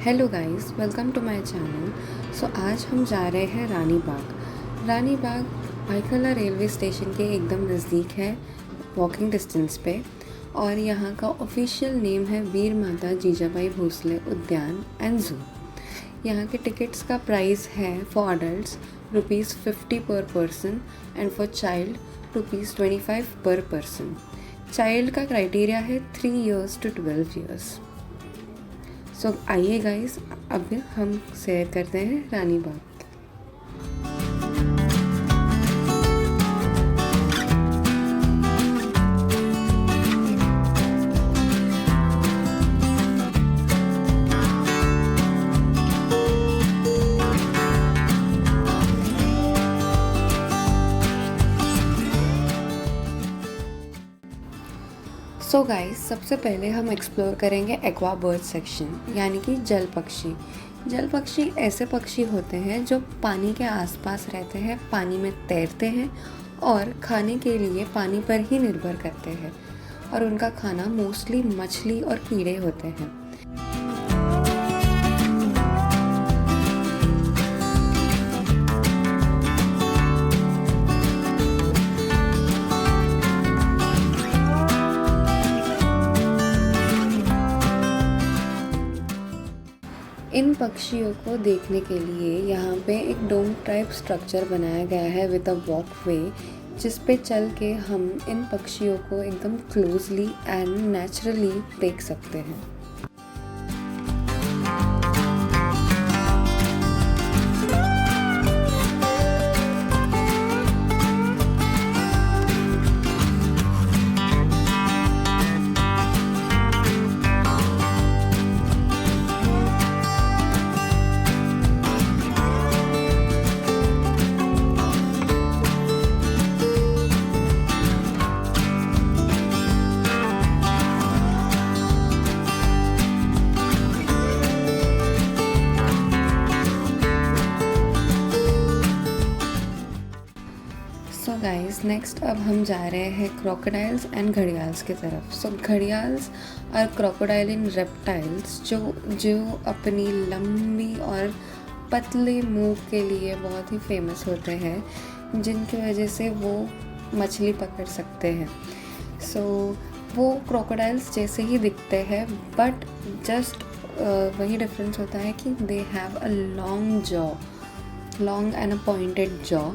Hello guys, welcome to my channel. So आज हम जा रहे हैं रानी बाग। रानी बाग भाईखला रेलवे स्टेशन के एकदम नज़दीक है, वॉकिंग डिस्टेंस पे। और यहाँ का ऑफिशियल नेम है वीर माता जीजाबाई भोसले उद्यान एंड ज़ू। यहाँ के टिकट्स का प्राइस है फॉर अडल्ट्स ₹50 पर पर्सन एंड फॉर चाइल्ड ₹25 पर पर्सन। चाइल्ड का क्राइटेरिया है 3 years to 12 years। सो आइए गाइस, अब हम सैर करते हैं रानी बाग। सो गाइस, सबसे पहले हम एक्सप्लोर करेंगे एक्वा बर्ड सेक्शन, यानी कि जल पक्षी। जल पक्षी ऐसे पक्षी होते हैं जो पानी के आसपास रहते हैं, पानी में तैरते हैं और खाने के लिए पानी पर ही निर्भर करते हैं। और उनका खाना मोस्टली मछली और कीड़े होते हैं। इन पक्षियों को देखने के लिए यहाँ पे एक डोम टाइप स्ट्रक्चर बनाया गया है विद अ वॉकवे, जिस पे चल के हम इन पक्षियों को एकदम क्लोजली एंड नेचुरली देख सकते हैं। सो गाइस, नेक्स्ट अब हम जा रहे हैं क्रोकोडाइल्स एंड घड़ियाल्स की तरफ। सो घड़ियाल्स और क्रोकोडाइलिन रेप्टाइल्स जो अपनी लंबी और पतले मुंह के लिए बहुत ही फेमस होते हैं, जिनकी वजह से वो मछली पकड़ सकते हैं। सो वो क्रोकोडाइल्स जैसे ही दिखते हैं, बट जस्ट वही डिफरेंस होता है कि they have a long and a pointed jaw.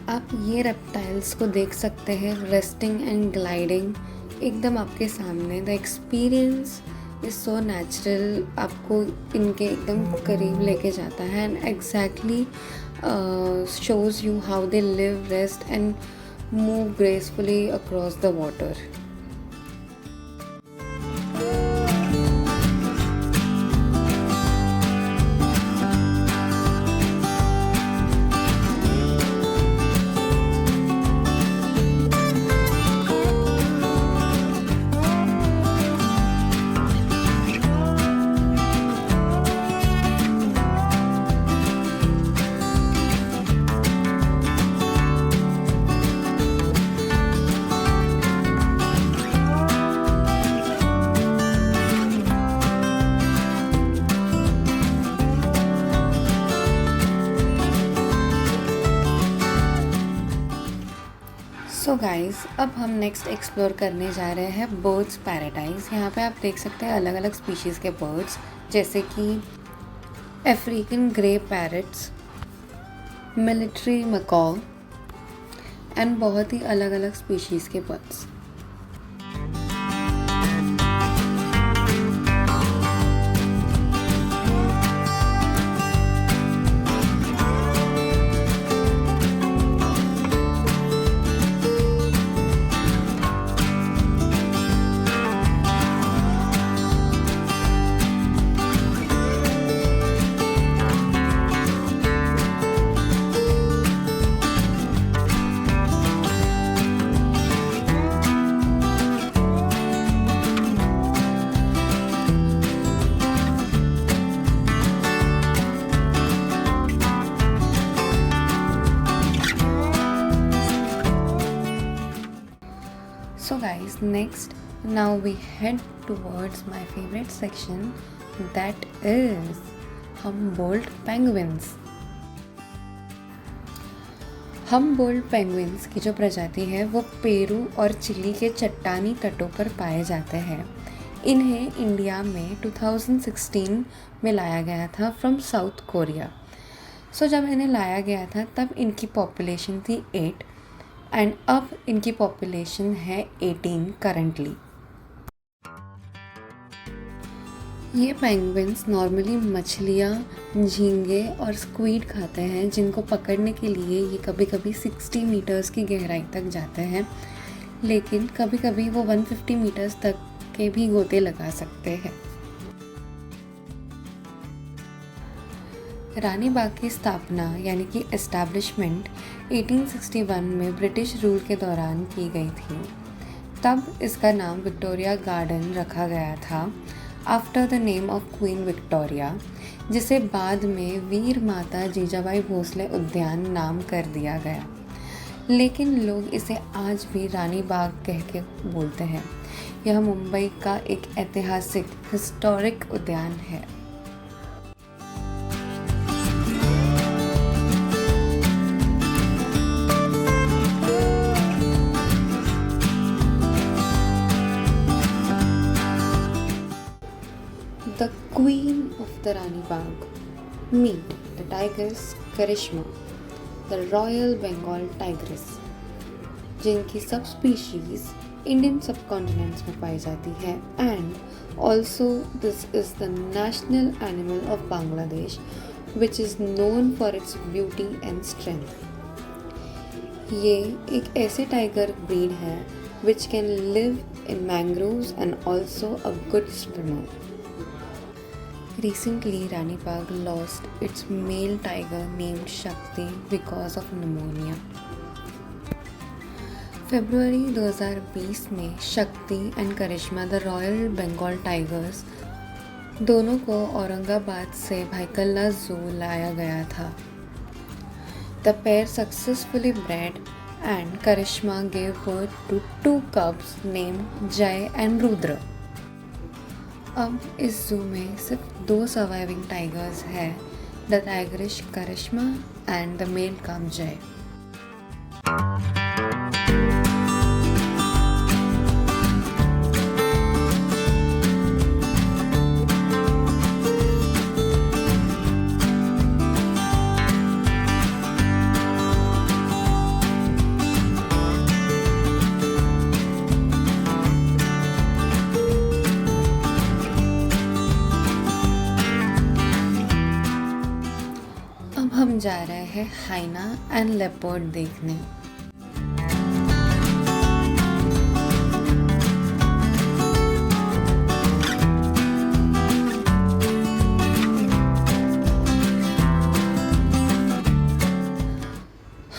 आप ये रेप्टाइल्स को देख सकते हैं रेस्टिंग एंड ग्लाइडिंग एकदम आपके सामने। The experience is so natural, आपको इनके एकदम करीब लेके जाता है and exactly shows you how they live, rest and move gracefully across the water. So guys, अब हम नेक्स्ट एक्सप्लोर करने जा रहे हैं बर्ड्स पैराडाइज। यहाँ पे आप देख सकते हैं अलग अलग स्पीशीज़ के बर्ड्स, जैसे कि African grey parrots, military macaw and बहुत ही अलग अलग स्पीशीज़ के birds. Next, now we head towards my favorite section, that is Humboldt penguins. Humboldt penguins की जो प्रजाति है वो पेरू और चिली के चट्टानी तटों पर पाए जाते हैं। इन्हें इंडिया में 2016 में लाया गया था फ्रॉम साउथ कोरिया। सो जब इन्हें लाया गया था तब इनकी पॉपुलेशन थी 8 एंड अब इनकी पॉपुलेशन है 18 करंटली। ये पेंगुइन्स नॉर्मली मछलियाँ, झींगे और स्क्वीड खाते हैं, जिनको पकड़ने के लिए ये कभी कभी 60 मीटर्स की गहराई तक जाते हैं, लेकिन कभी कभी वो 150 मीटर्स तक के भी गोते लगा सकते हैं। रानी बाग की स्थापना यानी कि एस्टैब्लिशमेंट 1861 में ब्रिटिश रूल के दौरान की गई थी। तब इसका नाम विक्टोरिया गार्डन रखा गया था after the name of queen Victoria, जिसे बाद में वीर माता जीजाबाई भोसले उद्यान नाम कर दिया गया। लेकिन लोग इसे आज भी रानी बाग कह के बोलते हैं। यह मुंबई का एक ऐतिहासिक हिस्टोरिक उद्यान है। The queen of the Rani Bagh. Meet the tigress Karishma, the Royal Bengal tigress, जिनकी सब स्पीशीज इंडियन सबकॉन्टिनेंट्स में पाई जाती है and also this is the national animal of Bangladesh which is known for its beauty and strength. ये एक ऐसे tiger breed है which can live in mangroves and also a good swimmer. Recently, Rani Bagh lost its male tiger named Shakti because of pneumonia. फरवरी 2020 में Shakti and Karishma the royal Bengal tigers दोनों को औरंगाबाद से Byculla zoo लाया गया था। The pair successfully bred and Karishma gave birth to 2 cubs named Jai and Rudra. अब इस जू में सिर्फ 2 सर्वाइविंग टाइगर्स हैं, the tigerish Karishma and the male cub Jai. हम जा रहे हैं हाइना एंड लेपर्ड देखने।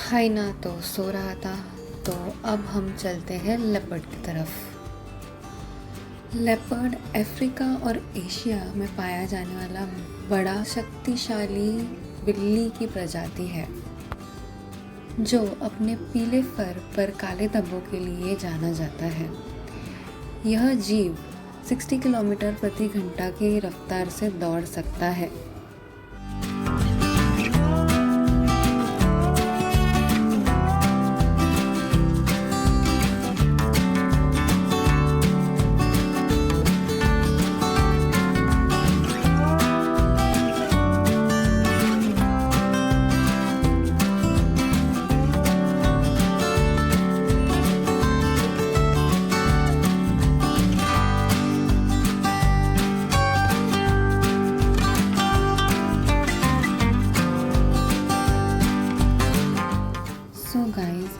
हाइना तो सो रहा था, तो अब हम चलते हैं लेपर्ड की तरफ। लेपर्ड अफ्रीका और एशिया में पाया जाने वाला बड़ा शक्तिशाली बिल्ली की प्रजाति है, जो अपने पीले फर पर काले धब्बों के लिए जाना जाता है। यह जीव 60 किलोमीटर प्रति घंटा की रफ्तार से दौड़ सकता है।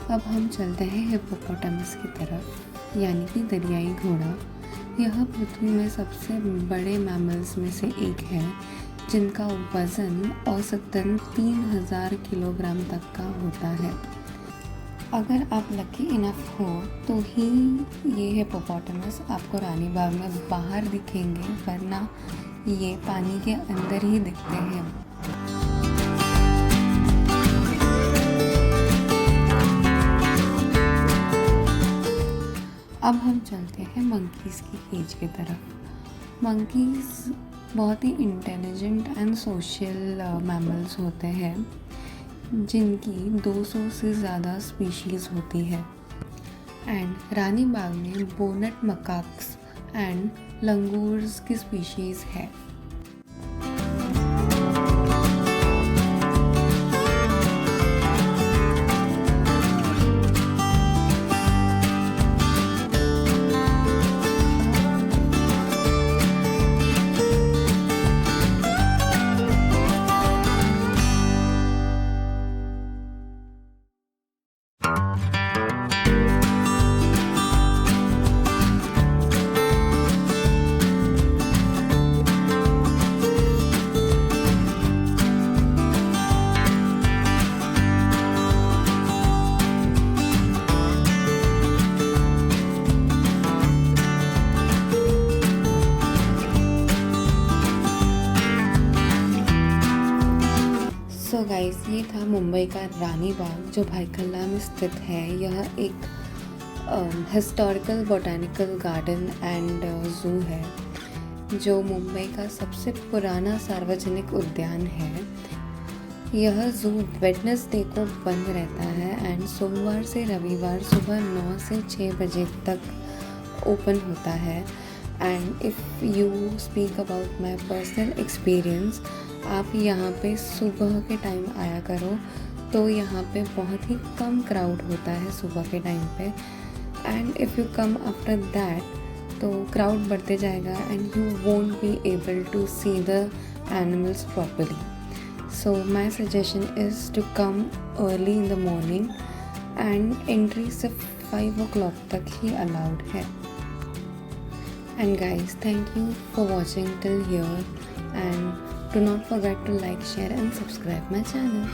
अब हम चलते हैं हिप्पोपोटामस की तरफ, यानी कि दरियाई घोड़ा। यह पृथ्वी में सबसे बड़े मैमल्स में से एक है, जिनका वज़न औसतन 3000 किलोग्राम तक का होता है। अगर आप लकी इनफ हो तो ही ये हिप्पोपोटामस आपको रानी बाग में बाहर दिखेंगे, वरना ये पानी के अंदर ही दिखते हैं। अब हम चलते हैं मंकीज़ की केज की तरफ। मंकीज़ बहुत ही इंटेलिजेंट एंड सोशल मैमल्स होते हैं जिनकी 200 से ज़्यादा स्पीशीज़ होती है। एंड रानी बाग में बोनेट मकाक्स एंड लंगूर्स की स्पीशीज़ है। सो गाइस, ये था मुंबई का रानी बाग जो भाईखला में स्थित है। यह एक historical botanical garden and zoo है जो मुंबई का सबसे पुराना सार्वजनिक उद्यान है। यह ज़ू वेडनेसडे को बंद रहता है एंड सोमवार से रविवार सुबह 9 से 6 बजे तक ओपन होता है। And if you speak about my personal experience, आप यहाँ पे सुबह के टाइम आया करो तो यहाँ पे बहुत ही कम क्राउड होता है सुबह के टाइम पे। And if you come after that तो क्राउड बढ़ते जाएगा and you won't be able to see the animals properly. So my suggestion is to come early in the morning and entry सिर्फ 5 o'clock तक ही allowed है। And guys, thank you for watching till here, and do not forget to like, share and subscribe my channel.